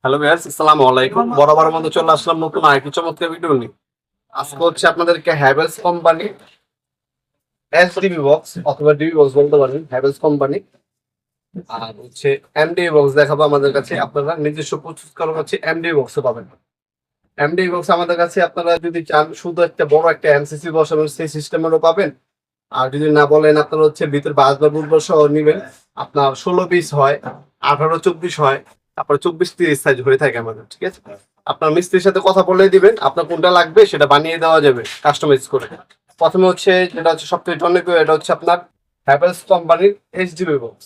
Hello guys, আসসালামু আলাইকুম। বরাবর মতো চলে আসলাম নতুন আরেকটি চমৎকার ভিডিও নিয়ে। আজকে হচ্ছে আপনাদেরকে হ্যাভেলস কোম্পানি এসডিবি বক্স অথবা ডিবি বক্স বলতে পারেন, হ্যাভেলস কোম্পানি আর হচ্ছে এমডিবি বক্স দেখাবো আমাদের কাছে। আপনারা নিজস্ব প্রস্তুত করা হচ্ছে এমডিবি বক্সও পাবেন। এমডিবি বক্স আমাদের কাছে আপনারা যদি চান শুধু একটা বড় একটা এমসিসি বসাবেন সেই সিস্টেমেরও পাবেন। আর যদি না বলেন আপনারা হচ্ছে ভিতরে বাস বা বুটবল সহ নেবেন, আপনার 16 পিস হয়, 18-24 হয়, তারপরে 24-30 সাইজ হয়ে থাকে আমাদের। ঠিক আছে, আপনার মিস্ত্রির সাথে কথা বলে দিবেন আপনার কোনটা লাগবে, সেটা বানিয়ে দেওয়া যাবে কাস্টমাইজ করে। প্রথমে হচ্ছে যেটা হচ্ছে সবথেকে জনপ্রিয়, এটা হচ্ছে আপনার হ্যাভেলস কোম্পানির এইচডিবি বক্স।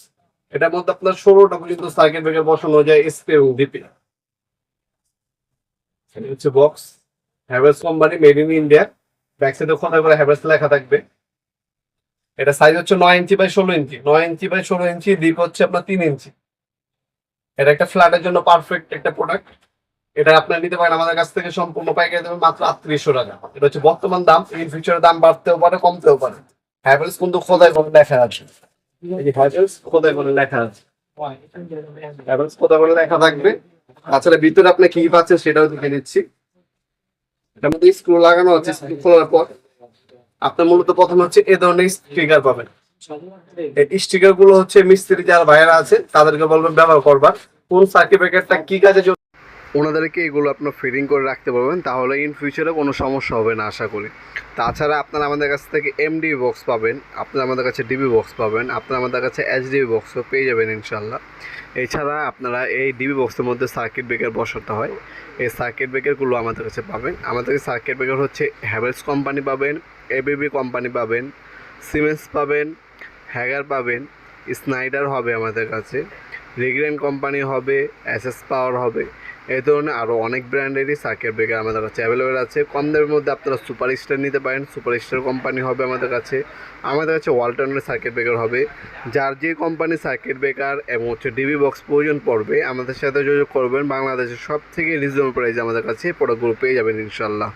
এটার মধ্যে আপনার 16টা পর্যন্ত সার্কিট ব্রেকার বসানো যায়, এসপি এবং ডিপি। এটা হচ্ছে box, Havells company, made in India. Back সাইডে খোদা করে হ্যাভেলস লেখা থাকবে। এটা সাইজ হচ্ছে 9 inch by 16 inch, 9 inch by 16 inch, deep হচ্ছে আপনার 3 ইঞ্চি। এটা একটা ফ্ল্যাটের জন্য পারফেক্ট একটা প্রোডাক্ট। এটা আপনার নিতে পারেন আমাদের কাছ থেকে সম্পূর্ণ পাইকারি দেবেন মাত্র 3800 টাকা। এটা হচ্ছে বর্তমান দাম, ইন ফিউচারে দাম বাড়তেও পারে কমতেও পারে। হ্যাভেলস কিন্তু খোদাই করে লেখা আছে, এই যে হ্যাভেলস খোদাই করে লেখা আছে, হ্যাভেলস খোদাই করে লেখা থাকবে। তাছাড়া ভিতরে আপনি কি পাচ্ছেন সেটাও দেখে দিচ্ছি। এটার মধ্যে স্ক্রু লাগানো আছে, স্ক্রু খোলার পর আপনার মূলত প্রথমে হচ্ছে এ ধরনের স্টিকার পাবেন। এই স্টিকার গুলো হচ্ছে মিস্ত্রি যারা ভাইয়েরা আছে তাদেরকে বলবেন ব্যবহার করবার, কোন সার্কিট ব্রেকারটা কি কাজে ওনাদেরকে এগুলো আপনার ফিটিং করে রাখতে পারবেন, তাহলে ইন ফিউচারে কোনো সমস্যা হবে না আশা করি। তাছাড়া আপনারা আমাদের কাছ থেকে এমডিবি বক্স পাবেন, আপনারা আমাদের কাছে ডিবি বক্স পাবেন, আপনারা আমাদের কাছে এইচডিবি বক্সও পেয়ে যাবেন ইনশাল্লাহ। এছাড়া আপনারা এই ডিবি বক্সের মধ্যে সার্কিট ব্রেকার বসাতে হয়, এই সার্কিট ব্রেকারগুলো আমাদের কাছে পাবেন। আমাদের সার্কিট ব্রেকার হচ্ছে হ্যাভেলস কোম্পানি পাবেন, এবিবি কোম্পানি পাবেন, সিমেন্স পাবেন, হ্যাগার পাবেন, স্নাইডার হবে আমাদের কাছে, রিগ্রেন কোম্পানি হবে, এসএস পাওয়ার হবে। এই ধরনের আরও অনেক ব্র্যান্ডেরই সার্কিট ব্রেকার আমাদের কাছে অ্যাভেলেবেল আছে। কম দামের মধ্যে আপনারা সুপার স্টার নিতে পারেন, সুপার স্টার কোম্পানি হবে আমাদের কাছে। আমাদের কাছে ওয়ালটনের সার্কিট ব্রেকার হবে। যার যে কোম্পানির সার্কিট ব্রেকার এবং হচ্ছে ডিবি বক্স প্রয়োজন পড়বে আমাদের সাথে যোগাযোগ করবেন। বাংলাদেশের সব থেকে রিজনেবল প্রাইসে আমাদের কাছে প্রোডাক্টগুলো পেয়ে যাবেন ইনশাল্লাহ।